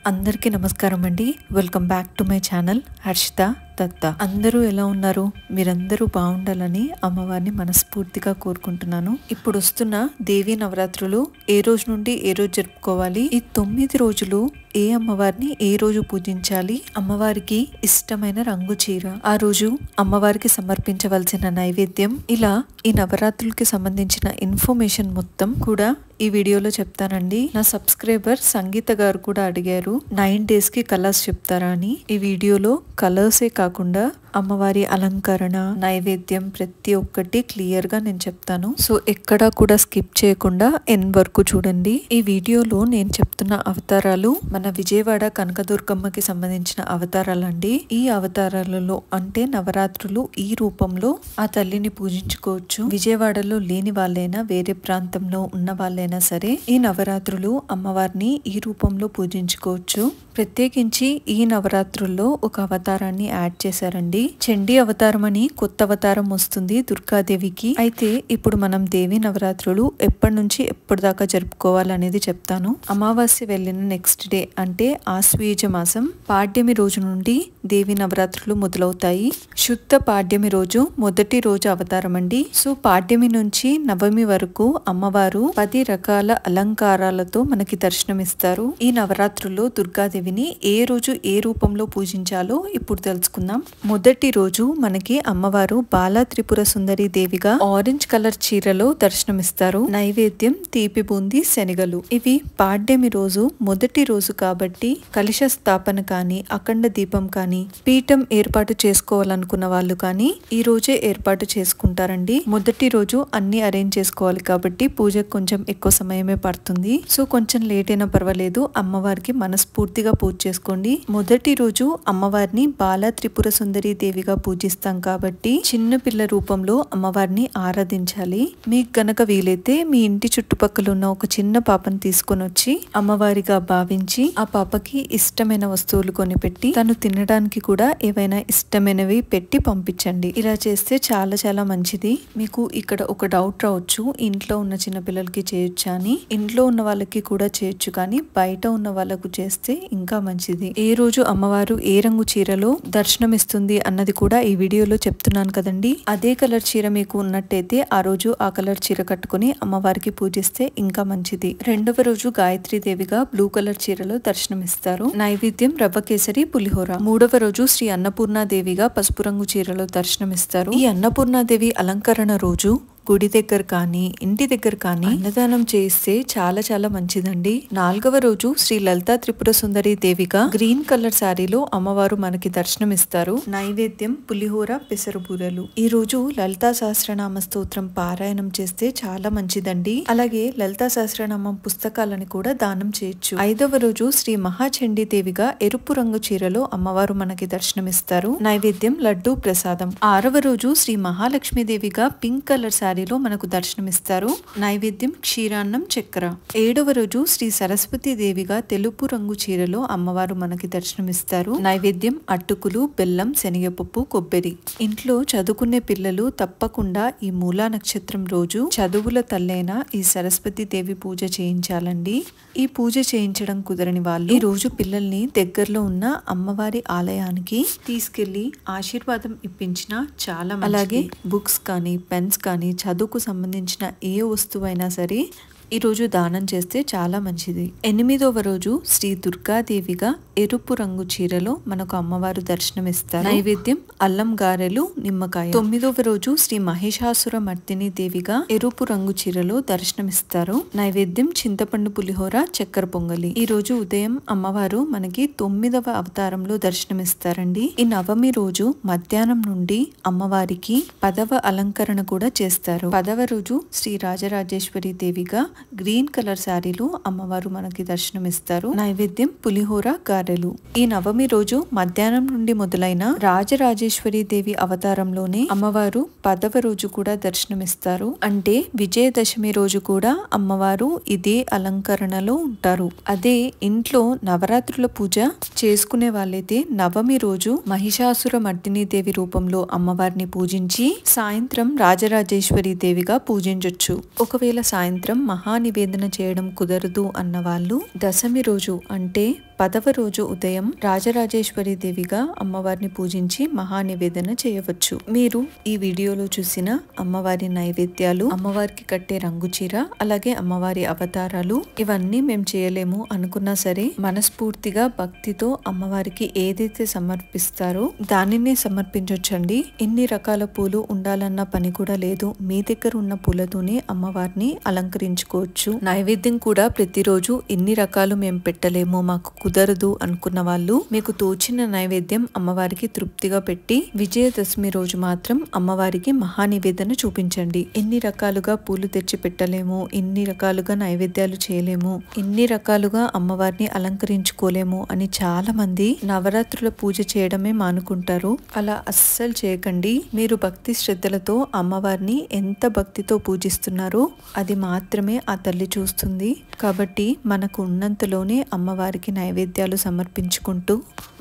అందరికీ నమస్కారం అండి. Welcome back to my channel Harshita Datta. అందరూ ఎలా ఉన్నారు? మీరందరూ బాగుండాలని అమ్మవారిని మనస్ఫూర్తిగా కోరుకుంటున్నాను. ఇప్పుడు వస్తున్న దేవీ నవరాత్రులు ఏ రోజు నుండి ఏ రోజు జరుపుకోవాలి, ఈ 9 రోజులు ఏ అమ్మవారిని ఏ రోజు పూజించాలి, అమ్మవారికి ఇష్టమైన రంగు చీర, ఆ రోజు అమ్మవారికి సమర్పించవలసిన నైవేద్యం, ఇలా ఈ నవరాత్రులకి సంబంధించిన ఇన్ఫర్మేషన్ మొత్తం కూడా ఈ వీడియోలో చెప్తానండి. నా సబ్స్క్రైబర్ సంగీత గారు కూడా అడిగారు 9 days కి కలర్స్ చెప్తారా అని. ఈ వీడియోలో కలర్సే కాకుండా అమ్మవారి అలంకరణ, నైవేద్యం ప్రతి ఒక్కటి క్లియర్ గా నేను చెప్తాను. సో ఎక్కడా కూడా స్కిప్ చేయకుండా ఎండ్ వరకు చూడండి. ఈ వీడియోలో నేను చెప్తున్న అవతారాలు మన విజయవాడ కనకదుర్గమ్మకి సంబంధించిన అవతారాలండి. ఈ అవతారాలలో అంటే నవరాత్రులు ఈ రూపంలో ఆ తల్లిని పూజించుకోవచ్చు. విజయవాడలో లేని వాళ్ళైనా వేరే ప్రాంతంలో ఉన్న వాళ్ళైనా సరే ఈ నవరాత్రులు అమ్మవారిని ఈ రూపంలో పూజించుకోవచ్చు. ప్రత్యేకించి ఈ నవరాత్రుల్లో ఒక అవతారాన్ని యాడ్ చేశారండి. చండీ అవతారం అని కొత్త అవతారం వస్తుంది దుర్గాదేవికి. అయితే ఇప్పుడు మనం దేవి నవరాత్రులు ఎప్పటి నుంచి ఎప్పటిదాకా జరుపుకోవాలనేది చెప్తాను. అమావాస్య వెళ్ళిన నెక్స్ట్ డే అంటే ఆశ్వీజ మాసం పాడ్యమి రోజు నుండి దేవి నవరాత్రులు మొదలవుతాయి. శుద్ధ పాడ్యమి రోజు మొదటి రోజు అవతారం అండి. సో పాడ్యమి నుంచి నవమి వరకు అమ్మవారు 10 రకాల అలంకారాలతో మనకి దర్శనమిస్తారు. ఈ నవరాత్రుల్లో దుర్గాదేవిని ఏ రోజు ఏ రూపంలో పూజించాలో ఇప్పుడు తెలుసుకుందాం. మొదటి రోజు మనకి అమ్మవారు బాలా త్రిపుర సుందరి దేవిగా ఆరెంజ్ కలర్ చీరలో దర్శనమిస్తారు. నైవేద్యం తీపి బూంది శనగలు. ఇవి పాడ్యమి రోజు మొదటి రోజు కాబట్టి కలశ స్థాపన కానీ అఖండ దీపం కానీ పీఠం ఏర్పాటు చేసుకోవాలనుకున్న వాళ్ళు కానీ ఈ రోజే ఏర్పాటు చేసుకుంటారండి. మొదటి రోజు అన్ని అరేంజ్ చేసుకోవాలి కాబట్టి పూజకు కొంచెం ఎక్కువ సమయమే పడుతుంది. సో కొంచెం లేట్ అయినా పర్వాలేదు, అమ్మవారికి మనస్ఫూర్తిగా పూజ చేసుకోండి. మొదటి రోజు అమ్మవారిని బాలా త్రిపుర సుందరి దేవిగా పూజిస్తాం కాబట్టి చిన్న పిల్ల రూపంలో అమ్మవారిని ఆరాధించాలి. మీకు గనక వీలైతే మీ ఇంటి చుట్టుపక్కల ఉన్న ఒక చిన్న పాపను తీసుకొని వచ్చి అమ్మవారిగా భావించి ఆ పాపకి ఇష్టమైన వస్తువులు కొనిపెట్టి తను తినడానికి కూడా ఏవైనా ఇష్టమైనవి పెట్టి పంపించండి. ఇలా చేస్తే చాలా చాలా మంచిది. మీకు ఇక్కడ ఒక డౌట్ రావచ్చు, ఇంట్లో ఉన్న చిన్న పిల్లలకి చేయొచ్చా అని. ఇంట్లో ఉన్న వాళ్ళకి కూడా చేయొచ్చు, కానీ బయట ఉన్న వాళ్ళకు చేస్తే ఇంకా మంచిది. ఏ రోజు అమ్మవారు ఏ రంగు చీరలో దర్శనమిస్తుంది అన్నది కూడా ఈ వీడియోలో చెప్తున్నాను కదండి. అదే కలర్ చీర మీకు ఉన్నట్టయితే ఆ రోజు ఆ కలర్ చీర కట్టుకుని అమ్మవారికి పూజిస్తే ఇంకా మంచిది. రెండవ రోజు గాయత్రీ దేవిగా బ్లూ కలర్ చీరలో దర్శనమిస్తారు. నైవేద్యం రవ్వ కేసరి పులిహోర. మూడవ రోజు శ్రీ అన్నపూర్ణాదేవిగా పసుపు రంగు చీరలో దర్శనమిస్తారు. ఈ అన్నపూర్ణాదేవి అలంకరణ రోజు గుడి దగ్గర కానీ ఇంటి దగ్గర కానీ అన్నదానం చేస్తే చాలా చాలా మంచిదండి. నాలుగవ రోజు శ్రీ లలితా త్రిపుర సుందరి దేవిగా గ్రీన్ కలర్ శారీలో అమ్మవారు మనకి దర్శనమిస్తారు. నైవేద్యం పులిహోర పెసరు బూరెలు. ఈ రోజు లలితా సహస్రనామ స్తోత్రం పారాయణం చేస్తే చాలా మంచిదండి. అలాగే లలితా సహస్రనామం పుస్తకాలను కూడా దానం చేయొచ్చు. ఐదవ రోజు శ్రీ మహాచండీ దేవిగా ఎరుపు రంగు చీరలో అమ్మవారు మనకి దర్శనమిస్తారు. నైవేద్యం లడ్డు ప్రసాదం. ఆరవ రోజు శ్రీ మహాలక్ష్మి దేవిగా పింక్ కలర్ శారీలో మనకు దర్శనమిస్తారు. నైవేద్యం క్షీరాన్నం చక్కెర. ఏడవ రోజు శ్రీ సరస్వతి దేవిగా తెలుపు రంగు చీరలో అమ్మవారు మనకి దర్శనమిస్తారు. నైవేద్యం అటుకులు, బెల్లం, శనగపప్పు, కొబ్బరి. ఇంట్లో చదువుకునే పిల్లలు తప్పకుండా ఈ మూలా నక్షత్రం రోజు చదువుల తల్లైన ఈ సరస్వతి దేవి పూజ చేయించాలండి. ఈ పూజ చేయించడం కుదరని వాళ్ళు ఈ రోజు పిల్లల్ని దగ్గరలో ఉన్న అమ్మవారి ఆలయానికి తీసుకెళ్లి ఆశీర్వాదం ఇప్పించిన చాలా మంచిది. అలాగే బుక్స్ కానీ పెన్స్ కానీ చదువుకు సంబంధించిన ఏ వస్తువైనా సరే ఈ రోజు దానం చేస్తే చాలా మంచిది. 8వ రోజు శ్రీ దుర్గాదేవిగా ఎరుపు రంగు చీరలో మనకు అమ్మవారు దర్శనమిస్తారు. నైవేద్యం అల్లం గారెలు, నిమ్మకాయ. 9వ రోజు శ్రీ మహిషాసుర మర్దిని దేవిగా ఎరుపు రంగు చీరలో దర్శనమిస్తారు. నైవేద్యం చింతపండు పులిహోర, చక్కెర పొంగలి. ఈ రోజు ఉదయం అమ్మవారు మనకి 9వ అవతారంలో దర్శనమిస్తారండి. ఈ నవమి రోజు మధ్యాహ్నం నుండి అమ్మవారికి 10వ అలంకరణ కూడా చేస్తారు. 10వ రోజు శ్రీ రాజరాజేశ్వరి దేవిగా గ్రీన్ కలర్ శారీలో అమ్మవారు మనకి దర్శనమిస్తారు. నైవేద్యం పులిహోర గారెలు. ఈ నవమి రోజు మధ్యాహ్నం నుండి మొదలైన రాజరాజేశ్వరి దేవి అవతారంలోనే అమ్మవారు 10వ రోజు కూడా దర్శనమిస్తారు. అంటే విజయదశమి రోజు కూడా అమ్మవారు ఇదే అలంకరణలో ఉంటారు. అదే ఇంట్లో నవరాత్రుల పూజ చేసుకునే వాళ్ళైతే నవమి రోజు మహిషాసుర మర్దిని దేవి రూపంలో అమ్మవారిని పూజించి సాయంత్రం రాజరాజేశ్వరి దేవిగా పూజించొచ్చు. ఒకవేళ సాయంత్రం మహానివేదన చేయడం కుదరదు అన్న వాళ్ళు దశమి రోజు అంటే 10వ రోజు ఉదయం రాజరాజేశ్వరి దేవిగా అమ్మవారిని పూజించి మహానివేదన చేయవచ్చు. మీరు ఈ వీడియోలో చూసిన అమ్మవారి నైవేద్యాలు, అమ్మవారికి కట్టే రంగు చీర, అలాగే అమ్మవారి అవతారాలు ఇవన్నీ మేము చేయలేము అనుకున్నా సరే మనస్ఫూర్తిగా భక్తితో అమ్మవారికి ఏదైతే సమర్పిస్తారో దానినే సమర్పించొచ్చండి. ఎన్ని రకాల పూలు ఉండాలన్న పని కూడా లేదు. మీ దగ్గర ఉన్న పూలతోనే అమ్మవారిని అలంకరించుకోవచ్చు. నైవేద్యం కూడా ప్రతిరోజు ఎన్ని రకాలు మేము పెట్టలేము, మాకు కుదరదు అనుకున్న వాళ్ళు మీకు తోచిన నైవేద్యం అమ్మవారికి తృప్తిగా పెట్టి విజయదశమి రోజు మాత్రం అమ్మవారికి మహానివేదన చూపించండి. ఎన్ని రకాలుగా పూలు తెచ్చి పెట్టలేము, ఎన్ని రకాలుగా నైవేద్యాలు చేయలేము, ఎన్ని రకాలుగా అమ్మవారిని అలంకరించుకోలేము అని చాలా మంది నవరాత్రుల పూజ చేయడమే మానుకుంటారు. అలా అస్సలు చేయకండి. మీరు భక్తి శ్రద్ధలతో అమ్మవారిని ఎంత భక్తితో పూజిస్తున్నారో అది మాత్రమే ఆ తల్లి చూస్తుంది. కాబట్టి మనకు ఉన్నంతలోనే అమ్మవారికి నైవేద్యాలు సమర్పించుకుంటూ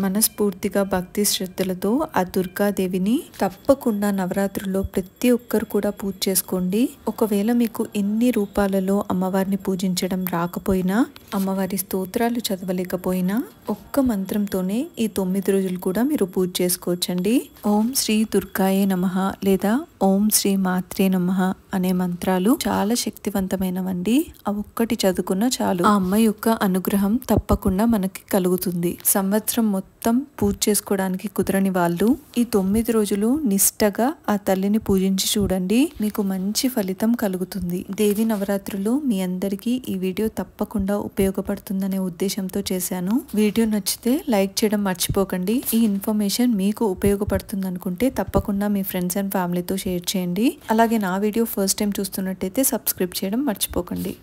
మనస్ఫూర్తిగా భక్తి శ్రద్ధలతో ఆ దుర్గాదేవిని తప్పకుండా నవరాత్రుల్లో ప్రతి ఒక్కరు కూడా పూజ చేసుకోండి. ఒకవేళ మీకు ఎన్ని రూపాలలో అమ్మవారిని పూజించడం రాకపోయినా, అమ్మవారి స్తోత్రాలు చదవలేకపోయినా ఒక్క మంత్రంతోనే ఈ 9 రోజులు కూడా మీరు పూజ చేసుకోవచ్చండి. ఓం శ్రీ దుర్గాయే నమః లేదా ఓం శ్రీ మాత్రే నమః అనే మంత్రాలు చాలా శక్తివంతమైనవండి. ఆ ఒక్కటి చదువుకున్నా చాలు, ఆ అమ్మ యొక్క అనుగ్రహం తప్పకుండా మనకి కలుగుతుంది. సంవత్సరం మొత్తం పూజ చేసుకోవడానికి కుదరని వాళ్ళు ఈ 9 రోజులు నిష్టగా ఆ తల్లిని పూజించి చూడండి, మీకు మంచి ఫలితం కలుగుతుంది. దేవి నవరాత్రులు మీ అందరికీ ఈ వీడియో తప్పకుండా ఉపయోగపడుతుందనే ఉద్దేశంతో చేశాను. వీడియో నచ్చితే లైక్ చేయడం మర్చిపోకండి. ఈ ఇన్ఫర్మేషన్ మీకు ఉపయోగపడుతుంది అనుకుంటే తప్పకుండా మీ ఫ్రెండ్స్ అండ్ ఫ్యామిలీతో షేర్ చేయండి. అలాగే నా వీడియో ఫస్ట్ టైం చూస్తున్నట్టయితే సబ్స్క్రైబ్ చేయడం మర్చిపోకండి.